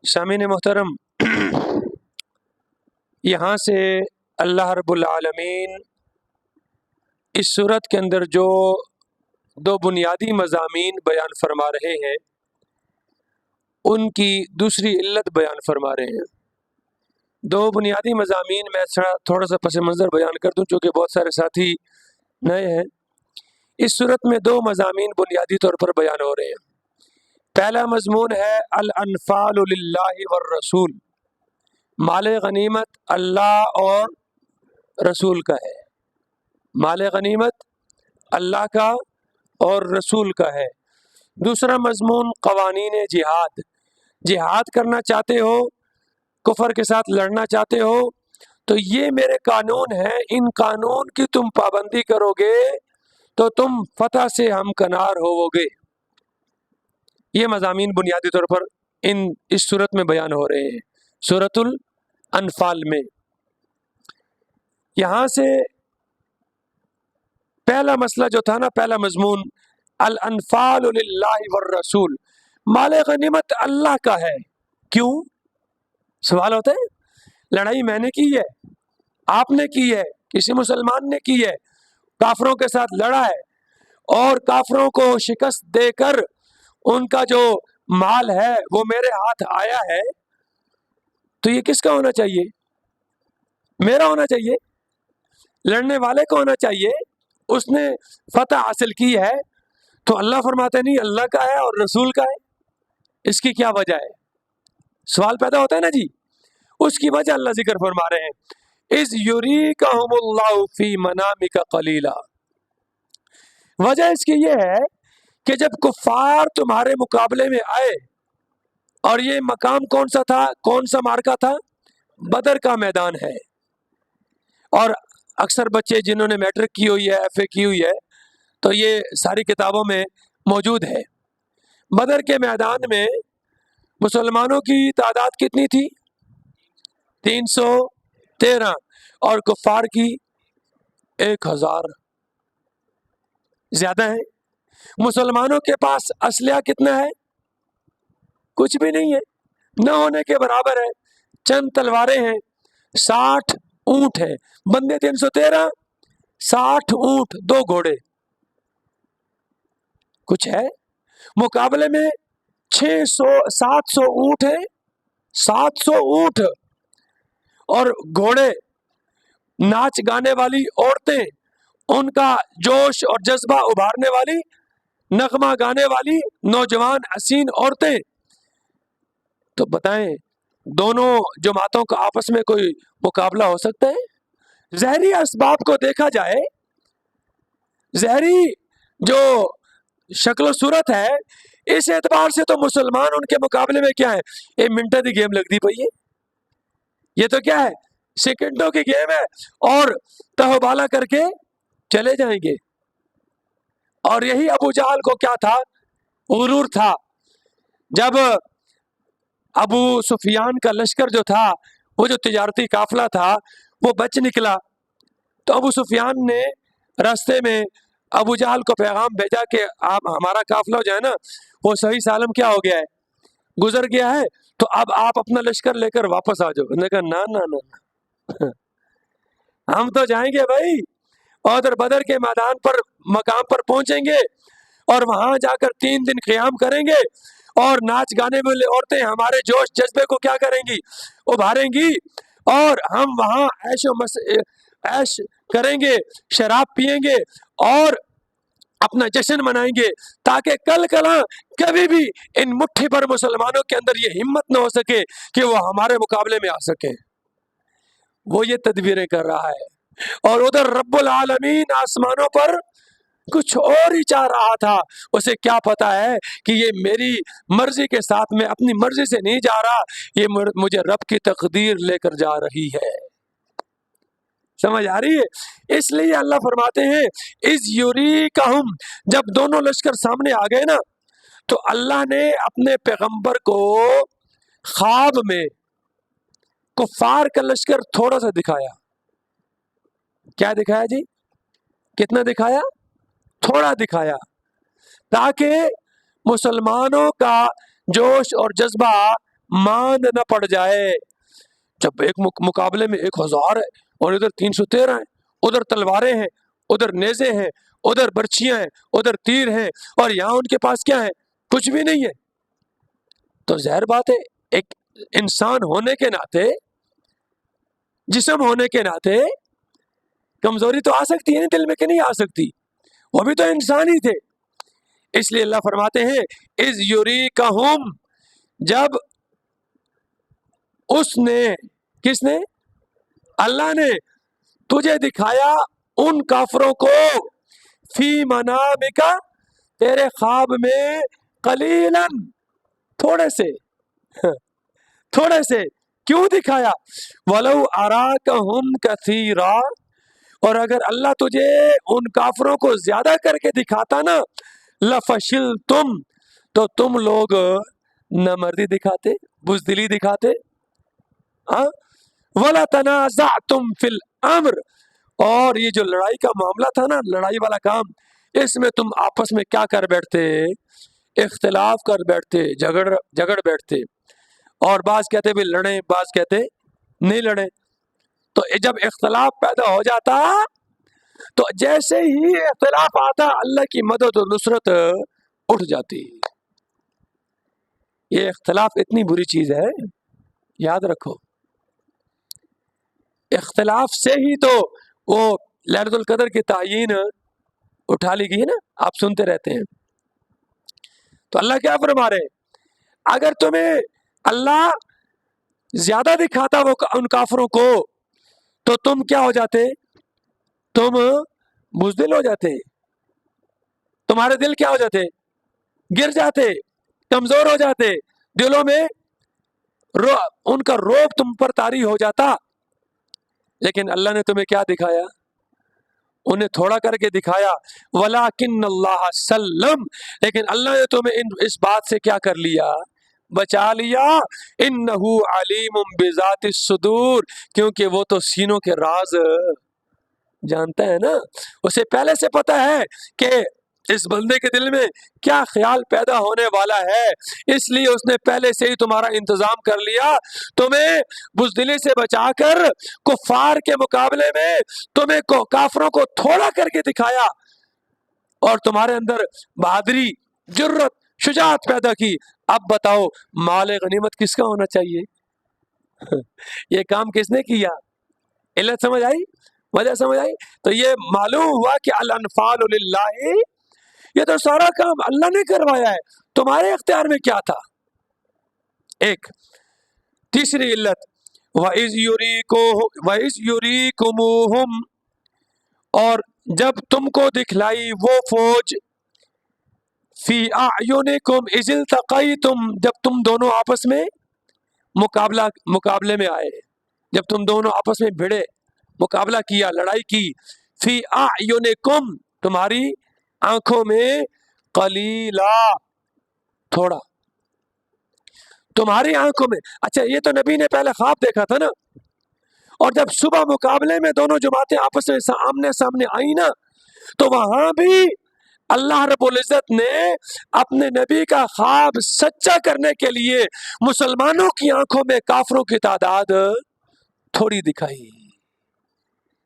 سامعین محترم، یہاں سے اللہ رب العالمین اس صورت کے اندر جو دو بنیادی مضامین بیان فرما رہے ہیں ان کی دوسری علت بیان فرما رہے ہیں۔ دو بنیادی مضامین میں تھوڑا سا پس منظر بیان کر دوں چونکہ بہت سارے ساتھی نئے ہیں۔ اس صورت میں دو مضامین بنیادی طور پر بیان ہو رہے ہیں۔ پہلا مضمون ہے الانفال للہ والرسول، مال غنیمت اللہ اور رسول کا ہے۔ مال غنیمت اللہ کا اور رسول کا ہے۔ دوسرا مضمون قوانین جہاد، جہاد کرنا چاہتے ہو، کفر کے ساتھ لڑنا چاہتے ہو تو یہ میرے قانون ہیں، ان قانون کی تم پابندی کرو گے تو تم فتح سے ہمکنار ہوو گے۔ یہ مضامین بنیادی طور پر اس صورت میں بیان ہو رہے ہیں، سورۃ الانفال میں۔ یہاں سے پہلا مسئلہ جو تھا نا، پہلا مضمون الانفال للہ والرسول، مال غنیمت اللہ کا ہے۔ کیوں؟ سوال ہوتا ہے۔ لڑائی میں نے کی ہے، آپ نے کی ہے، کسی مسلمان نے کی ہے، کافروں کے ساتھ لڑا ہے اور کافروں کو شکست دے کر ان کا جو مال ہے وہ میرے ہاتھ آیا ہے، تو یہ کس کا ہونا چاہیے؟ میرا ہونا چاہیے، لڑنے والے کو ہونا چاہیے۔ اس نے فتح حاصل کی ہے تو اللہ فرماتے نہیں اللہ کا ہے اور رسول کا ہے۔ اس کی کیا وجہ ہے؟ سوال پیدا ہوتا ہے نا جی۔ اس کی وجہ اللہ ذکر فرما رہے ہیں، اذ یریکہم اللہ فی منامک قلیلا۔ وجہ اس کی یہ ہے کہ جب کفار تمہارے مقابلے میں آئے، اور یہ مقام کون سا تھا، کون سا مارکا تھا؟ بدر کا میدان ہے۔ اور اکثر بچے جنہوں نے میٹرک کی ہوئی ہے، ایف اے کی ہوئی ہے، تو یہ ساری کتابوں میں موجود ہے۔ بدر کے میدان میں مسلمانوں کی تعداد کتنی تھی؟ 313، اور کفار کی 1000 زیادہ ہے۔ مسلمانوں کے پاس اسلحہ کتنا ہے؟ کچھ بھی نہیں ہے، نہ ہونے کے برابر ہے۔ چند تلواریں ہیں، 60 اونٹ ہیں، بندے 313، 60 اونٹ، 2 گھوڑے، کچھ ہے؟ مقابلے میں 700 اونٹ ہیں، 700 اونٹ اور گھوڑے، ناچ گانے والی عورتیں، ان کا جوش اور جذبہ ابھارنے والی، نغمہ گانے والی نوجوان حسین عورتیں۔ تو بتائیں دونوں جماعتوں کا آپس میں کوئی مقابلہ ہو سکتا ہے؟ ظاہری اسباب کو دیکھا جائے، ظاہری جو شکل و صورت ہے، اس اعتبار سے تو مسلمان ان کے مقابلے میں کیا ہے؟ ایک منٹوں کی گیم لگتی پئی ہے۔ یہ تو کیا ہے؟ سیکنڈوں کی گیم ہے، اور تہوبالا کر کے چلے جائیں گے۔ اور یہی ابو جہل کو کیا تھا؟ غرور تھا۔ جب ابو سفیان کا لشکر جو تھا، وہ جو تجارتی قافلہ تھا، وہ بچ نکلا، تو ابو سفیان نے راستے میں ابو جہل کو پیغام بھیجا کہ آپ ہمارا قافلہ جو ہے نا وہ صحیح سالم کیا ہو گیا ہے، گزر گیا ہے، تو اب آپ اپنا لشکر لے کر واپس آ جاؤ۔ نے کہا نا ہم تو جائیں گے بھائی، اور ادھر بدر کے میدان پر مقام پر پہنچیں گے اور وہاں جا کر 3 دن قیام کریں گے، اور ناچ گانے والی عورتیں ہمارے جوش جذبے کو کیا کریں گی؟ ابھاریں گی، اور ہم وہاں عیش کریں گے، شراب پیئیں گے اور اپنا جشن منائیں گے، تاکہ کل کلاں کبھی بھی ان مٹھی بھر مسلمانوں کے اندر یہ ہمت نہ ہو سکے کہ وہ ہمارے مقابلے میں آ سکے۔ وہ یہ تدبیریں کر رہا ہے، اور ادھر رب العالمین آسمانوں پر کچھ اور ہی چاہ رہا تھا۔ اسے کیا پتا ہے کہ یہ میری مرضی کے ساتھ، میں اپنی مرضی سے نہیں جا رہا، یہ مجھے رب کی تقدیر لے کر جا رہی ہے۔ سمجھ آ رہی ہے؟ اس لیے اللہ فرماتے ہیں اذ یریکہم، جب دونوں لشکر سامنے آ گئے نا، تو اللہ نے اپنے پیغمبر کو خواب میں کفار کا لشکر تھوڑا سا دکھایا۔ کیا دکھایا جی؟ کتنا دکھایا؟ تھوڑا دکھایا، تاکہ مسلمانوں کا جوش اور جذبہ ماند نہ پڑ جائے. جب ایک مقابلے میں 1000 ہے اور ادھر 313 ہیں، ادھر تلواریں ہیں، ادھر نیزے ہیں، ادھر برچیاں ہیں، ادھر تیر ہیں، اور یہاں ان کے پاس کیا ہے؟ کچھ بھی نہیں ہے. تو ظاہر بات ہے ایک انسان ہونے کے ناطے، جسم ہونے کے ناطے کمزوری تو آ سکتی ہے نا دل میں، کہ نہیں آ سکتی؟ وہ بھی تو انسان ہی تھے. اس لیے اللہ فرماتے ہیں اذ یریکہم، جب اس نے، کس نے؟ اللہ نے تجھے دکھایا ان کافروں کو، فی منامک، تیرے خواب میں، قلیلاً، تھوڑے سے، تھوڑے سے. کیوں دکھایا؟ وَلَوْ أَرَاكَهُمْ كَثِيرًا، اور اگر اللہ تجھے ان کافروں کو زیادہ کر کے دکھاتا نا، لَفَشِلْتُمْ، تو تم لوگ نامردی دکھاتے، بزدلی دکھاتے. وَلَا تَنَازَعْتُمْ فِي الْأَمْرِ، اور یہ جو لڑائی کا معاملہ تھا نا، لڑائی والا کام، اس میں تم آپس میں کیا کر بیٹھتے؟ اختلاف کر بیٹھتے، جھگڑ بیٹھتے. اور بعض کہتے بھی لڑیں، بعض کہتے نہیں لڑیں. تو جب اختلاف پیدا ہو جاتا، تو جیسے ہی اختلاف آتا، اللہ کی مدد و نصرت اٹھ جاتی. یہ اختلاف اتنی بری چیز ہے، یاد رکھو. اختلاف سے ہی تو وہ لیلۃ القدر کی تعیین اٹھا لی گئی نا، آپ سنتے رہتے ہیں. تو اللہ کیا فرما رہے؟ اگر تمہیں اللہ زیادہ دکھاتا وہ ان کافروں کو، تو تم کیا ہو جاتے؟ تم بزدل ہو جاتے، تمہارے دل کیا ہو جاتے؟ گر جاتے، کمزور ہو جاتے، دلوں میں ان کا روب تم پر طاری ہو جاتا. لیکن اللہ نے تمہیں کیا دکھایا؟ انہیں تھوڑا کر کے دکھایا. وَلَٰكِنَّ اللَّهَ سَلَّمَ، لیکن اللہ نے تمہیں اس بات سے کیا کر لیا؟ بچا لیا. إِنَّهُ عَلِيمٌ بِذَاتِ الصُّدُورِ، کیونکہ وہ تو سینوں کے راز جانتا ہے نا. اسے پہلے سے پتا ہے کہ اس بندے کے دل میں کیا خیال پیدا ہونے والا ہے، اس لیے اس نے پہلے سے ہی تمہارا انتظام کر لیا. تمہیں بزدلی سے بچا کر کفار کے مقابلے میں تمہیں کافروں کو تھوڑا کر کے دکھایا، اور تمہارے اندر بہادری، جرت، شجاعت پیدا کی. اب بتاؤ مال غنیمت کس کا ہونا چاہیے؟ یہ کام کس نے کیا؟ علت سمجھ آئی؟ وجہ سمجھ آئی؟ تو یہ معلوم ہوا کہ الانفال للہ، یہ تو سارا کام اللہ نے کروایا ہے، تمہارے اختیار میں کیا تھا؟ ایک تیسری علت، وَإِذْ يُرِيكُمُوهُمْ، اور جب تم کو دکھلائی وہ فوج، فی اعینکم اذ التقیتم، جب تم دونوں آپس میں مقابلے میں آئے، جب تم دونوں آپس میں بھڑے، مقابلہ کیا، لڑائی کی. فی اعینکم، تمہاری آنکھوں میں، قلیلا، تھوڑا، تمہاری آنکھوں میں. اچھا یہ تو نبی نے پہلے خواب دیکھا تھا نا، اور جب صبح مقابلے میں دونوں جماعتیں آپس میں آمنے سامنے آئی نا، تو وہاں بھی اللہ رب العزت نے اپنے نبی کا خواب سچا کرنے کے لیے مسلمانوں کی آنکھوں میں کافروں کی تعداد تھوڑی دکھائی.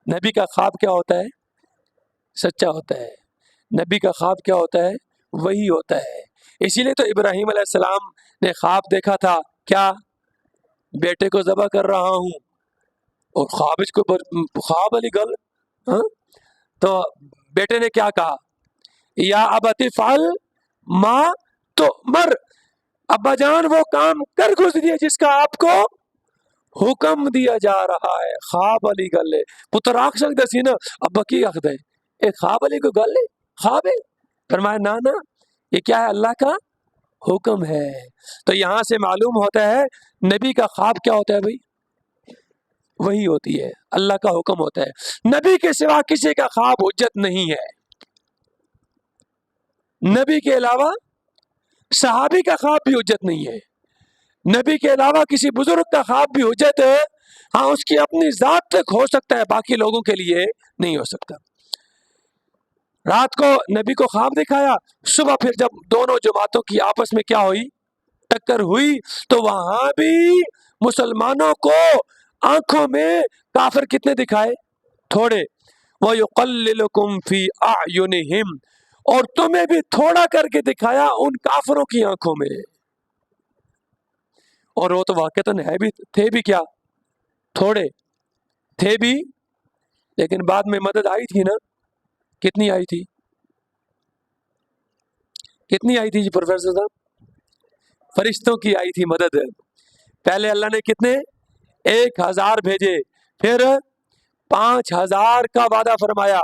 نبی کا خواب کیا ہوتا ہے؟ سچا ہوتا ہے. نبی کا خواب کیا ہوتا ہے؟ وہی ہوتا ہے. اسی لیے تو ابراہیم علیہ السلام نے خواب دیکھا تھا، کیا؟ بیٹے کو ذبح کر رہا ہوں، اور خواب والی گل. تو بیٹے نے کیا کہا؟ یا ابت افعل ما تؤمر، ابا جان وہ کام کر گزریے جس کا آپ کو حکم دیا جا رہا ہے. خواب والی گل ہے. پتر آکھ سکتا سی نا ابا کی آخد ہے، ایک خواب والی کوئی گل ہے؟ خواب ہے؟ فرمایا نا یہ کیا ہے؟ اللہ کا حکم ہے. تو یہاں سے معلوم ہوتا ہے نبی کا خواب کیا ہوتا ہے بھائی؟ وہی ہوتی ہے، اللہ کا حکم ہوتا ہے. نبی کے سوا کسی کا خواب حجت نہیں ہے. نبی کے علاوہ صحابی کا خواب بھی حجت نہیں ہے. نبی کے علاوہ کسی بزرگ کا خواب بھی حجت ہے، ہاں اس کی اپنی ذات تک ہو سکتا ہے، باقی لوگوں کے لیے نہیں ہو سکتا. رات کو نبی کو خواب دکھایا، صبح پھر جب دونوں جماعتوں کی آپس میں کیا ہوئی؟ ٹکر ہوئی تو وہاں بھی مسلمانوں کو آنکھوں میں کافر کتنے دکھائے؟ تھوڑے. وَيُقَلِّلُكُمْ فِي أَعْيُنِهِمْ، اور تمہیں بھی تھوڑا کر کے دکھایا ان کافروں کی آنکھوں میں. اور وہ تو واقعتاً ہے بھی، تھے بھی کیا؟ تھوڑے تھے بھی، لیکن بعد میں مدد آئی تھی نا. کتنی آئی تھی؟ کتنی آئی تھی جی پروفیسر صاحب؟ فرشتوں کی آئی تھی مدد. پہلے اللہ نے کتنے؟ 1000 بھیجے، پھر 5000 کا وعدہ فرمایا.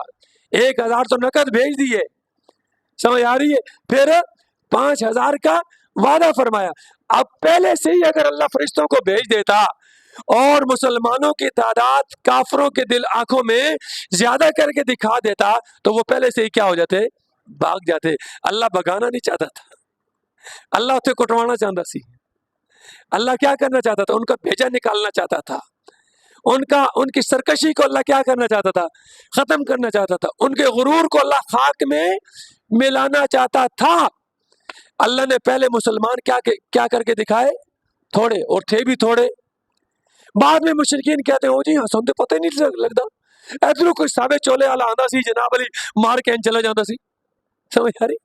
1000 تو نقد بھیج دیے، سمجھ آ رہی ہے؟ پھر 5000 کا وعدہ فرمایا. اب پہلے سے ہی اگر اللہ فرشتوں کو بھیج دیتا اور مسلمانوں کی تعداد کافروں کے دل آنکھوں میں زیادہ کر کے دکھا دیتا تو وہ پہلے سے ہی کیا ہو جاتے؟ بھاگ جاتے. اللہ بھگانا نہیں چاہتا تھا، اللہ اسے کٹوانا چاہتا سی. اللہ کیا کرنا چاہتا تھا؟ ان کا بھیجا نکالنا چاہتا تھا. ان کی سرکشی کو اللہ کیا کرنا چاہتا تھا؟ ختم کرنا چاہتا تھا. ان کے غرور کو اللہ خاک میں ملانا چاہتا تھا. اللہ نے پہلے مسلمان کیا کر کے دکھائے؟ تھوڑے، اور تھے بھی تھوڑے. بعد میں مشرکین کہتے ہو جی ہاں تو پتہ ہی نہیں لگتا، ادھر کوئی سابے چولے والا آندا سی جناب علی مار کے چلا جاتا سی. سمجھ آ رہی؟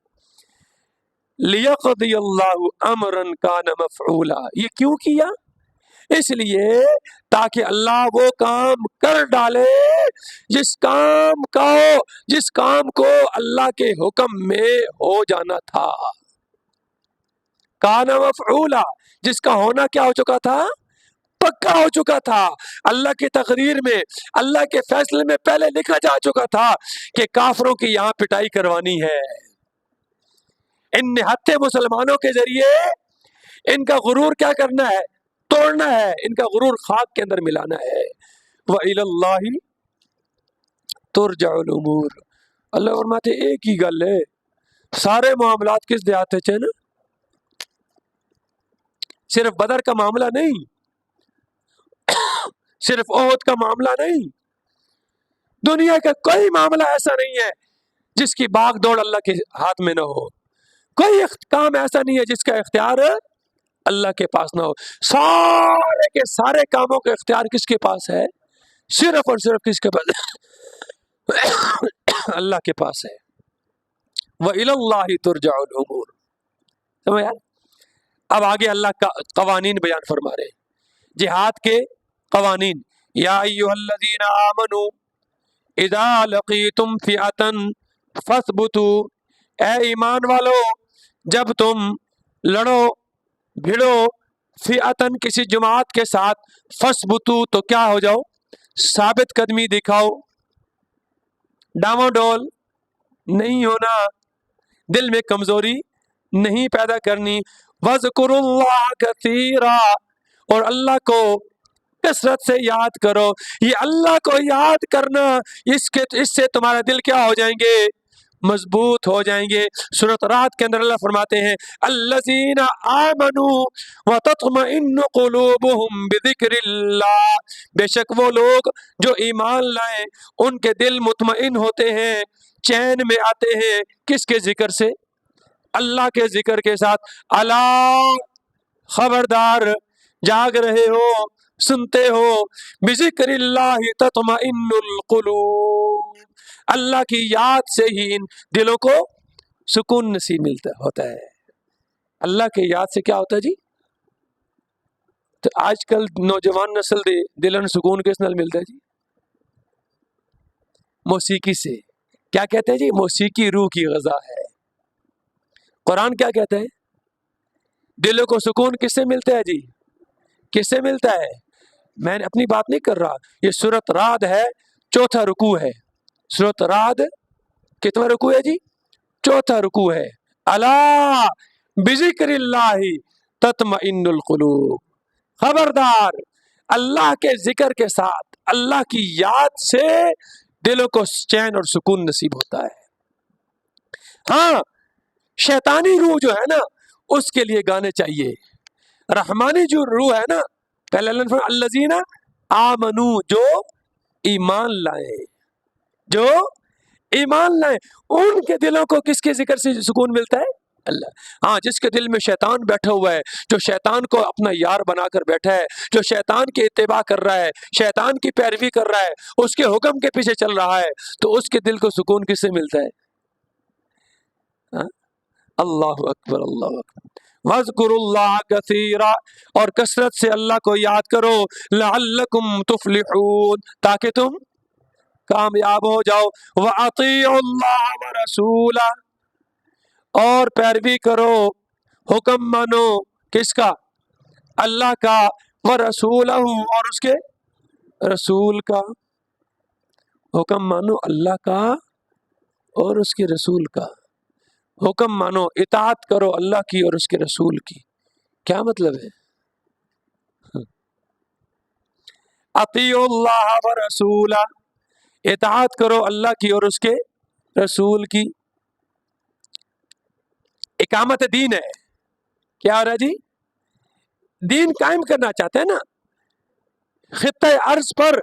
لِيَقْضِيَ اللَّهُ أَمْرًا كَانَ مَفْعُولًا. یہ کیوں کیا؟ اس لیے تاکہ اللہ وہ کام کر ڈالے جس کام کو اللہ کے حکم میں ہو جانا تھا. کان مفعولا، جس کا ہونا کیا ہو چکا تھا؟ پکا ہو چکا تھا. اللہ کی تقریر میں، اللہ کے فیصلے میں پہلے لکھا جا چکا تھا کہ کافروں کی یہاں پٹائی کروانی ہے. ان نہتے مسلمانوں کے ذریعے ان کا غرور کیا کرنا ہے؟ توڑنا ہے. ان کا غرور خاک کے اندر ملانا ہے. وَإِلَى اللَّهِ تُرْجَعُ الْأُمُورُ. اللہ فرماتے ایک ہی گل ہے، سارے معاملات کس دے ہاتھ چ نا؟ صرف بدر کا معاملہ نہیں، صرف احد کا معاملہ نہیں، دنیا کا کوئی معاملہ ایسا نہیں ہے جس کی باغ دوڑ اللہ کے ہاتھ میں نہ ہو. کوئی کام ایسا نہیں ہے جس کا اختیار اللہ کے پاس نہ ہو. سارے کے سارے کاموں کا اختیار کس کے پاس ہے؟ صرف اور صرف کس کے پاس؟ اللہ کے پاس ہے. وَإِلَى اللَّهِ تُرْجَعُ الْأُمُورُ. سمجھ آیا؟ اب آگے اللہ کا قوانین بیان فرما رہے ہیں، جہاد کے قوانین. یا ایھا الذین آمنوا اذا لقیتم فئة فاثبتوا. اے ایمان والو جب تم لڑو بھیڑو فئتن کسی جماعت کے ساتھ، فاثبتوا تو کیا ہو جاؤ؟ ثابت قدمی دکھاؤ، ڈاواں ڈول نہیں ہونا، دل میں کمزوری نہیں پیدا کرنی. وَاذْكُرُوا اللَّهَ كَثِيرًا، اور اللہ کو کثرت سے یاد کرو. یہ اللہ کو یاد کرنا، اس سے تمہارا دل کیا ہو جائیں گے؟ مضبوط ہو جائیں گے. سورۃ رعد کے اندر اللہ فرماتے ہیں الذین آمنوا وتطمئن قلوبهم بذکر اللہ. بے شک وہ لوگ جو ایمان لائے ان کے دل مطمئن ہوتے ہیں، چین میں آتے ہیں. کس کے ذکر سے؟ اللہ کے ذکر کے ساتھ. الا، خبردار، جاگ رہے ہو، سنتے ہو، بذکر اللہ تطمئن القلوب، اللہ کی یاد سے ہی ان دلوں کو سکون نصیب ہوتا ہے. اللہ کے یاد سے کیا ہوتا ہے جی؟ تو آج کل نوجوان نسل دے دلن سکون کس نال ملتا ہے جی؟ موسیقی سے. کیا کہتے ہیں جی؟ موسیقی روح کی غذا ہے. قرآن کیا کہتا ہے؟ دلوں کو سکون کس سے ملتا ہے جی؟ کس سے ملتا ہے؟ میں نے اپنی بات نہیں کر رہا، یہ سورۃ رعد ہے، 4تھا رکوع ہے. سورۃ رعد کتنا رکوع ہے جی؟ 4تھا رکوع ہے. الا بذکر اللہ تطمئن القلوب. خبردار، اللہ کے ذکر کے ساتھ، اللہ کی یاد سے دلوں کو چین اور سکون نصیب ہوتا ہے. ہاں، شیطانی روح جو ہے نا اس کے لیے گانے چاہیے. رحمانی جو روح ہے نا، پہلے اللہ نے فرمایا الذین آمنوا، جو ایمان لائے، جو ایمان لائے ان کے دلوں کو کس کے ذکر سے سکون ملتا ہے؟ اللہ۔ ہاں، جس کے دل میں شیطان بیٹھا ہوا ہے، جو شیطان کو اپنا یار بنا کر بیٹھا ہے، جو شیطان کی اتباع کر رہا ہے، شیطان کی پیروی کر رہا ہے، اس کے حکم کے پیچھے چل رہا ہے، تو اس کے دل کو سکون کس سے ملتا ہے؟ ہاں؟ اللہ اکبر، اللہ اکبر۔ وَاذْكُرُوا اللَّهَ كَثِيرًا، اور کثرت سے اللہ کو یاد کرو، لَعَلَّكُمْ تُفْلِحُونَ، تاکہ تم کامیاب ہو جاؤ۔ وَأَطِيعُوا اللَّهَ وَرَسُولَهُ، اور پیروی کرو، حکم مانو کس کا؟ اللہ کا، وَرَسُولَهُ، اور اس کے رسول کا۔ حکم مانو اللہ کا اور اس کے رسول کا، حکم مانو، اطاعت کرو اللہ کی اور اس کے رسول کی۔ کیا مطلب ہے؟ اطیعوا اللہ ورسولہ، اطاعت کرو اللہ کی اور اس کے رسول کی۔ اقامت دین ہے، کیا ہو رہا ہے جی؟ دین قائم کرنا چاہتے ہیں نا، خطہ ارض پر،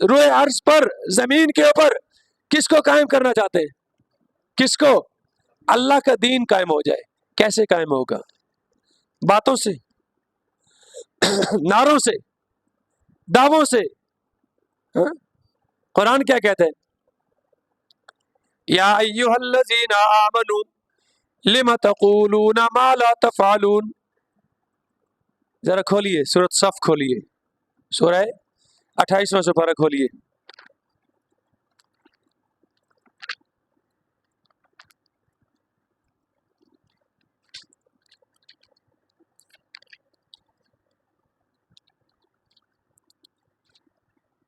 روئے ارض پر، زمین کے اوپر کس کو قائم کرنا چاہتے ہیں؟ کس کو؟ اللہ کا دین قائم ہو جائے۔ کیسے قائم ہوگا؟ باتوں سے، نعروں سے، دعووں سے۔ ہاں؟ قرآن کیا کہتے ہیں؟ یا ایھا الذین آمنوا لم تقولون ما لا تفعلون۔ ذرا کھولیے سورۃ صف، کھولیے سورہ 28واں سپارہ کھولیے۔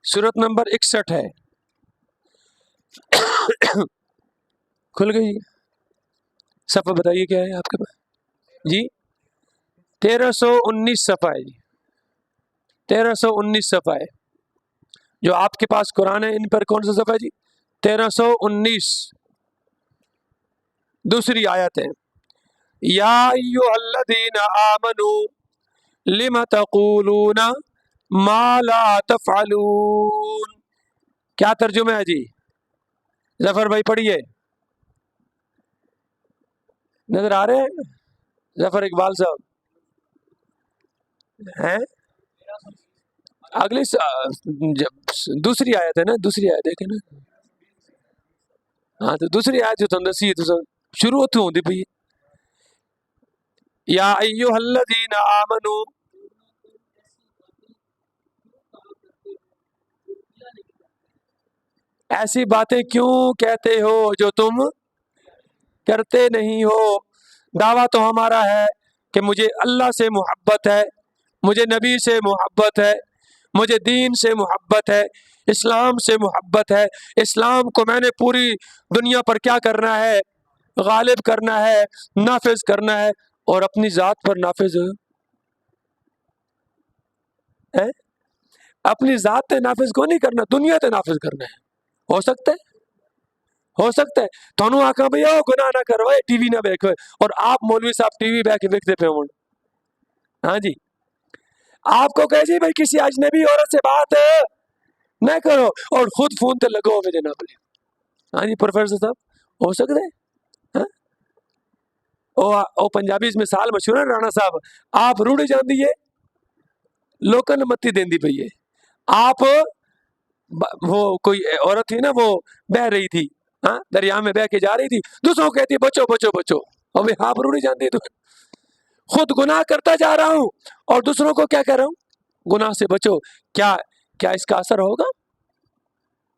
سورت نمبر 61 ہے، کھل گئی صفحہ؟ بتائیے کیا ہے آپ کے پاس جی؟ 1319 صفحہ ہے جی، 1319 صفحہ ہے۔ جو آپ کے پاس قرآن ہے ان پر کون سا صفحہ ہے جی؟ 1319، دوسری آیت ہے، یا ایھا الذین آمنوا لم تقولون ما لا تفعلون۔ کیا ترجمہ ہے جی؟ ظفر بھائی پڑھیے، نظر آ رہے ہیں؟ ظفر اقبال صاحب ہیں؟ اگلی دوسری آیت ہے نا، دوسری آیت دیکھیں نا۔ ہاں تو دوسری آیت جو تم دسی تو شروع ہوتی ہوندی پئی، یا ایھا الذین آمنوا، ایسی باتیں کیوں کہتے ہو جو تم کرتے نہیں ہو۔ دعویٰ تو ہمارا ہے کہ مجھے اللہ سے محبت ہے، مجھے نبی سے محبت ہے، مجھے دین سے محبت ہے، اسلام سے محبت ہے۔ اسلام کو میں نے پوری دنیا پر کیا کرنا ہے؟ غالب کرنا ہے، نافذ کرنا ہے، اور اپنی ذات پر نافذ ہے؟ اپنی ذات تے نافذ کو نہیں کرنا، دنیا تے نافذ کرنا ہے۔ ہو سکتا ہے؟ ہو سکتا ہے تھانوں آکھاں بھئی او گناہ نہ کرو، ٹی وی نہ دیکھو، اور آپ مولوی صاحب ٹی وی بیٹھ کے دیکھتے پہ ہوں۔ ہاں جی، آپ کو کہے جی بھائی کسی اجنبی عورت سے بات نہ کرو، اور خود فون تے لگو ہوئے جناب۔ ہاں جی پروفیسر صاحب، ہو سکتا ہے؟ ہاں؟ او پنجابی مثال مشہور ہے رانا صاحب، آپ روڑی جان دیئے لوکن متی دین دی پئی ہے۔ آپ وہ کوئی عورت تھی نا، وہ بہ رہی تھی، ہاں دریا میں بہ کے جا رہی تھی، دوسروں کو کہتی بچو بچو بچو، اور آپ روڑی جان دی، تو خود گناہ کرتا جا رہا ہوں اور دوسروں کو کیا کہہ رہا ہوں؟ گناہ سے بچو۔ کیا اس کا اثر ہوگا؟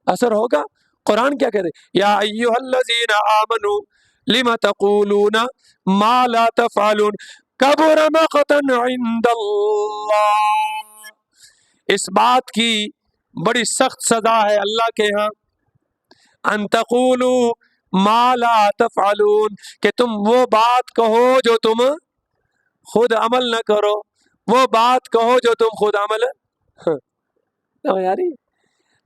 اثر ہوگا؟ قرآن کیا کہتے ہیں؟ یا ایھا الذین آمنوا لم تقولون ما لا تفعلون کبر مقتا عند اللہ۔ اس بات کی بڑی سخت سزا ہے اللہ کے ہاں، ان تقولوا ما لا تفعلون، کہ تم وہ بات کہو جو تم خود عمل نہ کرو، وہ بات کہو جو تم خود عمل یاری۔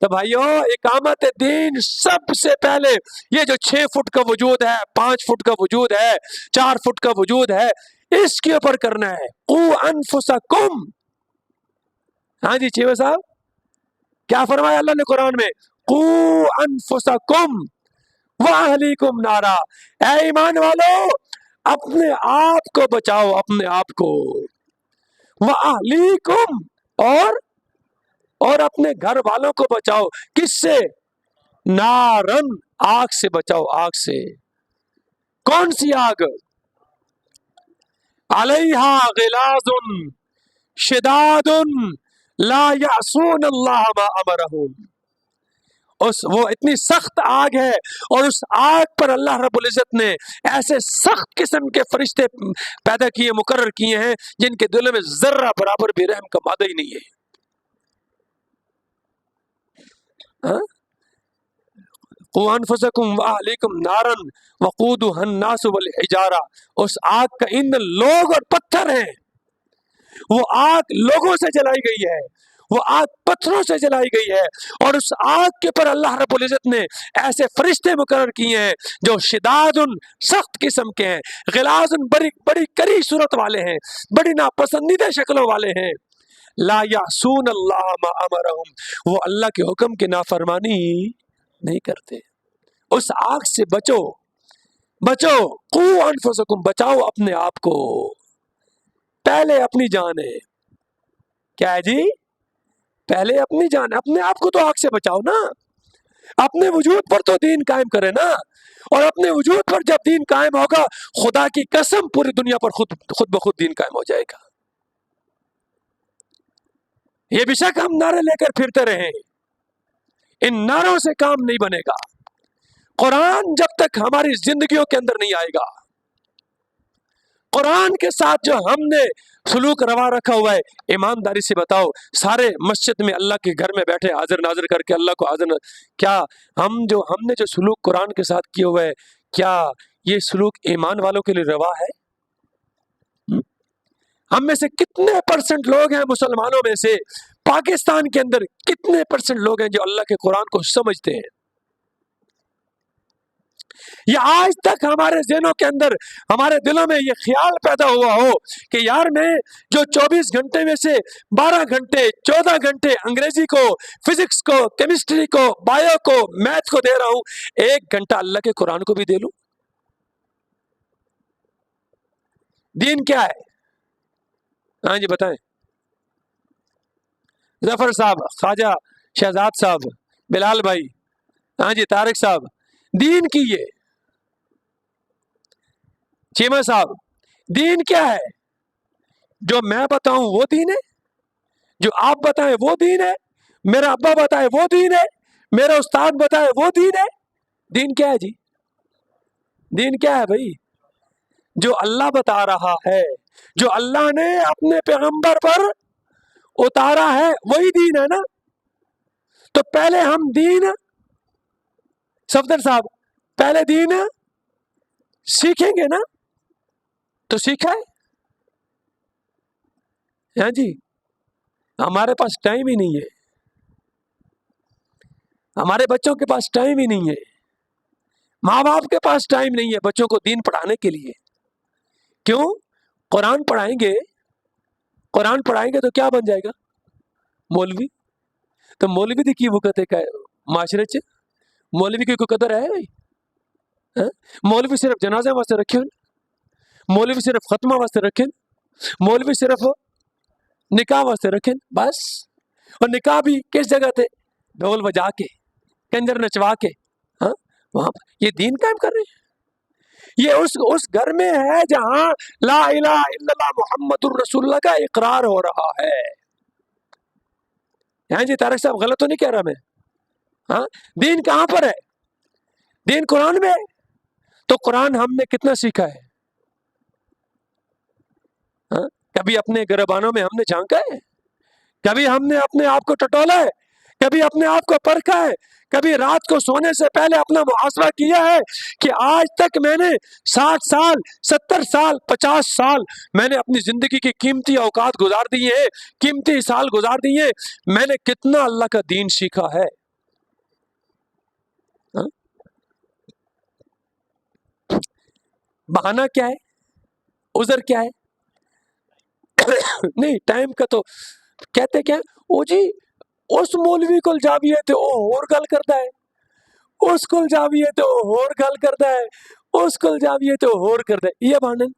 تو بھائیو، اقامت دین سب سے پہلے یہ جو 6 فٹ کا وجود ہے، 5 فٹ کا وجود ہے، 4 فٹ کا وجود ہے، اس کے اوپر کرنا ہے۔ قوا انفسکم۔ ہاں جی چیوے صاحب، کیا فرمایا اللہ نے قرآن میں؟ قوا انفسکم واہلیکم نارا۔ اے ایمان والو، اپنے آپ کو بچاؤ، اپنے آپ کو، وَأَهْلِيكُمْ، اور اپنے گھر والوں کو بچاؤ، کس سے؟ نارن، آگ سے بچاؤ، آگ سے۔ کون سی آگ؟ علیہا غلاظ شداد لا یعصون اللہ ما امرہم، وہ اتنی سخت آگ ہے، اور اس آگ پر اللہ رب العزت نے ایسے سخت قسم کے فرشتے پیدا کیے، مقرر کیے ہیں، جن کے دلوں میں ذرہ برابر بھی رحم کا مادہ ہی نہیں ہے۔ قُوا أَنفُسَكُمْ وَأَهْلِيكُمْ نَارًا وَقُودُهَا النَّاسُ وَالْحِجَارَةُ، اس آگ کا ایندھن لوگ اور پتھر ہیں۔ وہ آگ لوگوں سے جلائی گئی ہے، وہ آگ پتھروں سے جلائی گئی ہے، اور اس آگ کے پر اللہ رب العزت نے ایسے فرشتے مقرر کیے ہیں جو شداد، سخت قسم کے ہیں، غلاظ، بڑی کری صورت والے ہیں، بڑی ناپسندیدہ شکلوں والے ہیں۔ لا یعصون اللہ ما امرہم، وہ اللہ کے حکم کی نافرمانی نہیں کرتے۔ اس آگ سے بچو، بچو، قُوا أَنفُسَكُمْ، بچاؤ اپنے آپ کو، پہلے اپنی جان ہے۔ کیا ہے جی؟ پہلے اپنی جان، اپنے آپ کو تو آگ سے بچاؤ نا، اپنے وجود پر تو دین قائم کرے نا، اور اپنے وجود پر جب دین قائم ہوگا، خدا کی قسم پوری دنیا پر خود بخود دین قائم ہو جائے گا۔ یہ بے شک ہم نعرے لے کر پھرتے رہیں، ان نعروں سے کام نہیں بنے گا۔ قرآن جب تک ہماری زندگیوں کے اندر نہیں آئے گا، قرآن کے ساتھ جو ہم نے سلوک روا رکھا ہوا ہے، ایمانداری سے بتاؤ، سارے مسجد میں اللہ کے گھر میں بیٹھے حاضر ناظر کر کے اللہ کو کیا ہم نے جو سلوک قرآن کے ساتھ کیا ہوا ہے، کیا یہ سلوک ایمان والوں کے لیے روا ہے؟ ہم میں سے کتنے پرسنٹ لوگ ہیں مسلمانوں میں سے، پاکستان کے اندر کتنے پرسنٹ لوگ ہیں جو اللہ کے قرآن کو سمجھتے ہیں؟ یا آج تک ہمارے ذہنوں کے اندر، ہمارے دلوں میں یہ خیال پیدا ہوا ہو کہ یار میں جو 24 گھنٹے میں سے 12 گھنٹے 14 گھنٹے انگریزی کو، فزکس کو، کیمسٹری کو، بایو کو، میتھ کو دے رہا ہوں، 1 گھنٹہ اللہ کے قرآن کو بھی دے لوں؟ دین کیا ہے؟ ہاں جی بتائیں، ظفر صاحب، خواجہ شہزاد صاحب، بلال بھائی، ہاں جی طارق صاحب، دین کی یہ چیمہ صاحب، دین کیا ہے؟ جو میں بتاؤں وہ دین ہے، جو آپ بتائیں وہ دین ہے، میرا ابا بتائے وہ دین ہے، میرا استاد بتائے وہ دین ہے۔ دین کیا ہے جی؟ دین کیا ہے بھائی؟ جو اللہ بتا رہا ہے، جو اللہ نے اپنے پیغمبر پر اتارا ہے، وہی دین ہے نا۔ تو پہلے ہم دین، صفدر صاحب، پہلے دین سیکھیں گے نا، تو سیکھا ہے؟ ہاں جی، ہمارے پاس ٹائم ہی نہیں ہے، ہمارے بچوں کے پاس ٹائم ہی نہیں ہے، ماں باپ کے پاس ٹائم نہیں ہے بچوں کو دین پڑھانے کے لیے۔ کیوں؟ قرآن پڑھائیں گے، قرآن پڑھائیں گے تو کیا بن جائے گا؟ مولوی۔ تو مولوی دی کی وقت ہے معاشرے چ؟ مولوی کی کوئی قدر ہے بھائی؟ مولوی صرف جنازے واسطے رکھے ہوئے، مولوی صرف ختمہ واسطے رکھے، مولوی صرف نکاح واسطے رکھے بس۔ اور نکاح بھی کس جگہ تھے؟ ڈھول بجا کے، کنجر نچوا کے، ہاں وہاں یہ دین قائم کر رہے ہیں۔ یہ اس گھر میں ہے جہاں لا الہ الا اللہ محمد الرسول اللہ کا اقرار ہو رہا ہے۔ ہاں جی طارق صاحب، غلط تو نہیں کہہ رہا میں؟ ہاں، دین کہاں پر ہے؟ دین قرآن میں ہے۔ تو قرآن ہم نے کتنا سیکھا ہے؟ ہاں، کبھی اپنے گربانوں میں ہم نے جھانکا ہے؟ کبھی ہم نے اپنے آپ کو ٹٹولا ہے؟ کبھی اپنے آپ کو پرکھا ہے؟ کبھی رات کو سونے سے پہلے اپنا محاسبہ کیا ہے کہ آج تک میں نے 60 سال 70 سال 50 سال میں نے اپنی زندگی کی قیمتی اوقات گزار دیے ہیں، قیمتی سال گزار دیے ہیں، میں نے کتنا اللہ کا دین سیکھا ہے؟ ہاں؟ بہانہ کیا ہے؟ عذر کیا ہے؟ نہیں، ٹائم کا تو کہتے کیا او جی اس مولوی کول جاویے تے او اور گل کردا ہے، اس کول جاویے تے او اور گل کردا ہے، اس کل جاویے تو ہور کر دے یہ بانن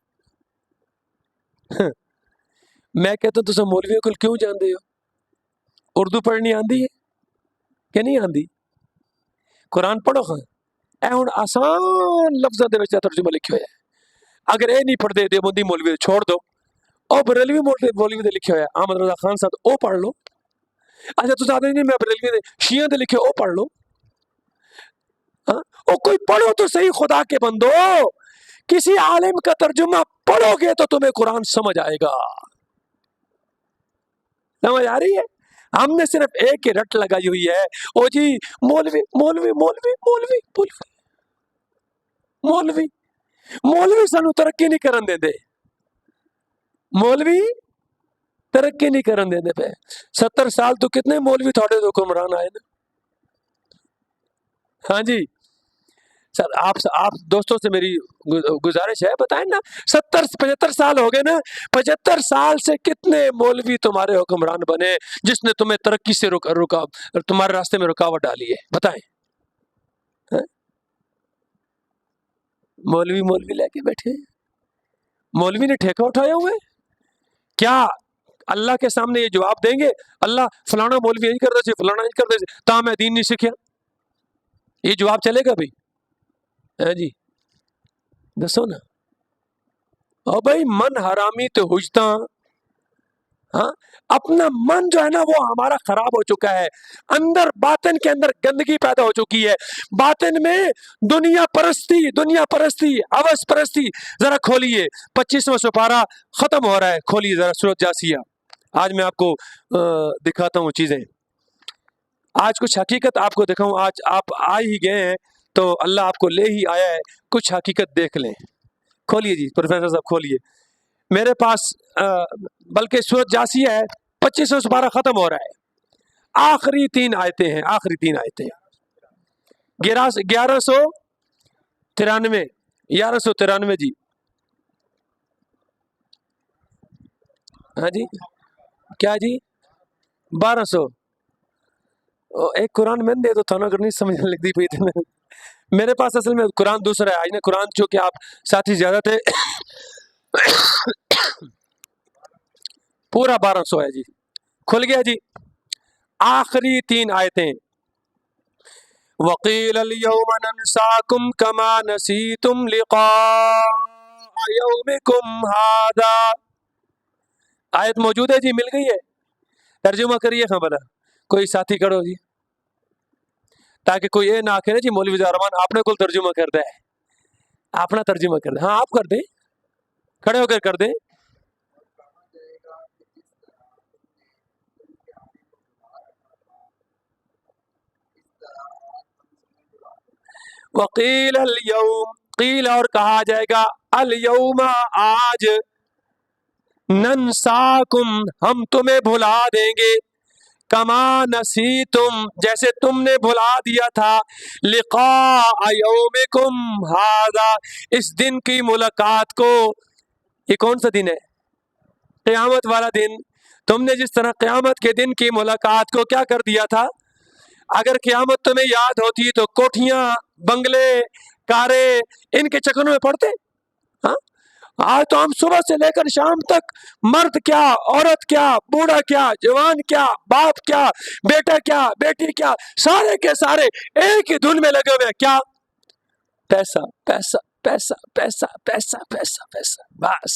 میں کہتا ہوں تسا مولوی کل کیوں جاندے ہو؟ اردو پڑھنی آندی ہے کہ نہیں آندی؟ قرآن پڑھو خاں اے ہن آسان لفظاں دے وچ ترجمہ لکھیا ہویا ہے، اگر اے نہیں پڑھدے دیوبندی مولوی چھوڑ دو، او بریلوی مولوی دے لکھیا ہویا ہے احمد رضا خان صاحب او پڑھ لو۔ اچھا تسا آدھے نہیں میں بریلوی دے شیعہ دے لکھے او پڑھ لو، ہاں او کوئی پڑھو تو صحیح خدا کے بندو، کسی عالم کا ترجمہ پڑھو گے تو تمہیں قرآن سمجھ آئے گا، سمجھ آ رہی ہے؟ ہم نے صرف ایک ہی رٹ لگائی ہوئی ہے، او جی مولوی مولوی مولوی مولوی مولوی مولوی مولوی سانو ترقی نہیں کرن دے دے، مولوی ترقی نہیں کرن دے دے پہ 70 سال تو کتنے مولوی تھوڑے تو حکمران آئے نا۔ ہاں جی سر آپ دوستوں سے میری گزارش ہے بتائیں نا 75 سال ہو گئے نا، 75 سال سے کتنے مولوی تمہارے حکمران بنے جس نے تمہیں ترقی سے تمہارے راستے میں رکاوٹ ڈالی ہے، بتائیں؟ مولوی لے کے بیٹھے، مولوی نے ٹھیکہ اٹھایا ہوئے، کیا اللہ کے سامنے یہ جواب دیں گے اللہ فلانا مولوی نہیں کرتا سی فلانا نہیں کرتا سی تا میں دین نہیں سیکھیا؟ یہ جواب چلے گا بھائی؟ ہاں جی دسو نا، او بھائی من حرامی تو حجتا، ہاں اپنا من جو ہے نا وہ ہمارا خراب ہو چکا ہے، اندر باطن کے اندر گندگی پیدا ہو چکی ہے، باطن میں دنیا پرستی ہوس پرستی۔ ذرا کھولیے 25واں سپارہ ختم ہو رہا ہے، کھولیے ذرا سورۃ جاسیہ، آج میں آپ کو دکھاتا ہوں چیزیں، آج کچھ حقیقت آپ کو دکھاؤں، آج آپ آ ہی گئے ہیں تو اللہ آپ کو لے ہی آیا ہے، کچھ حقیقت دیکھ لیں۔ کھولیے جی پروفیسر صاحب کھولیے، میرے پاس بلکہ سورۃ جاسیہ ہے، 25واں سپارہ ختم ہو رہا ہے، آخری 3 آیتیں ہیں، آخری 3 آیتیں 1193 جی، ہاں جی کیا جی 1200 ایک قرآن میں دے تو تھانوں اگر نہیں سمجھنے لگتی پئی تھی میرے پاس اصل میں قرآن دوسرا ہے، آج نے قرآن چونکہ آپ ساتھی زیادہ تھے پورا 1200 ہے جی، کھل گیا جی، آخری 3 آیتیں، وَقِيلَ الْيَوْمَ نَنْسَاكُمْ كَمَا نَسِيتُمْ لِقَاءَ يَوْمِكُمْ هَذَا، آیت موجود ہے جی، مل گئی ہے، ترجمہ کریے خبر، کوئی ساتھی کرو جی، تاکہ کوئی یہ نہ کرے جی مولوی زہرمان آپ نے کل ترجمہ کر دے، اپنا ترجمہ کر دیں، ہاں آپ کر دیں، کھڑے ہو کر کر دیں۔ وقیل الیوم، قیل اور کہا جائے گا، الیوم آج، ننساکم ہم تمہیں بھلا دیں گے، کما نسیتم جیسے تم نے بھلا دیا تھا، لقاء یومکم ھذا اس دن کی ملاقات کو، یہ کون سا دن ہے؟ قیامت والا دن، تم نے جس طرح قیامت کے دن کی ملاقات کو کیا کر دیا تھا، اگر قیامت تمہیں یاد ہوتی تو کوٹھیاں بنگلے کارے ان کے چکروں میں پڑتے، ہاں آج تو ہم صبح سے لے کر شام تک مرد کیا عورت کیا بوڑھا کیا جوان کیا باپ کیا بیٹا کیا بیٹی کیا سارے کے سارے ایک ہی دھن میں لگے ہوئے ہیں، کیا پیسہ پیسہ پیسہ پیسہ پیسہ پیسہ پیسہ بس،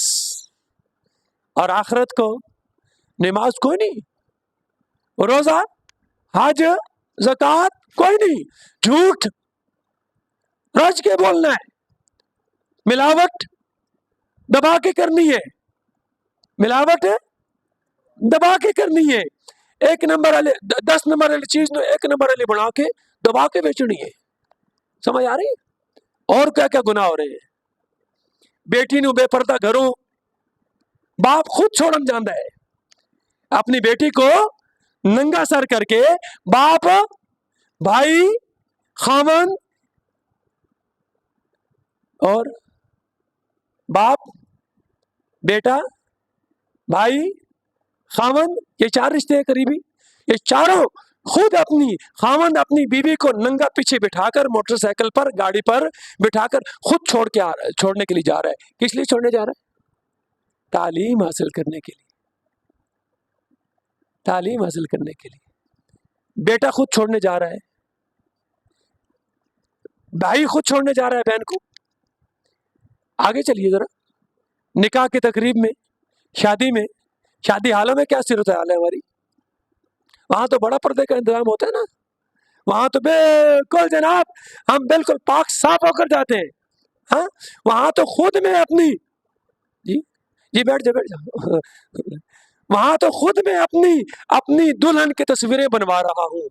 اور آخرت کو نماز کوئی نہیں، روزہ حج زکوٰۃ کوئی نہیں، جھوٹ رج کے بولنا ہے، ملاوٹ دبا کے کرنی ہے، ملاوٹ دبا کے کرنی ہے، 1 نمبر والے 10 نمبر والی چیز نو 1 نمبر والی بنا کے دبا کے بیچنی ہے، سمجھ آ رہی ہے؟ اور کیا کیا گناہ ہو رہے ہیں، بیٹی نو بے پردہ گھروں باپ خود چھوڑن جاندا ہے، اپنی بیٹی کو ننگا سر کر کے باپ بھائی خاون اور باپ بیٹا بھائی خاون، یہ 4 رشتے ہیں قریبی، یہ چاروں خود اپنی خاوند اپنی بیوی کو ننگا پیچھے بٹھا کر موٹر سائیکل پر گاڑی پر بٹھا کر خود چھوڑنے کے لیے جا رہا ہے. کس لیے چھوڑنے جا رہا ہے؟ تعلیم حاصل کرنے کے لیے. تعلیم حاصل کرنے کے لیے. بیٹا خود چھوڑنے جا رہا ہے, بھائی خود چھوڑنے جا رہا ہے بہن کو. آگے چلیے ذرا, نکاح کی تقریب میں, شادی حالوں میں کیا صورت حال ہے ہماری؟ وہاں تو بڑا پردے کا انتظام ہوتا ہے نا, وہاں تو بالکل جناب ہم بالکل پاک صاف ہو کر جاتے ہیں. ہاں, وہاں تو خود میں اپنی جی بیٹھ جاؤ وہاں تو خود میں اپنی دلہن کی تصویریں بنوا رہا ہوں.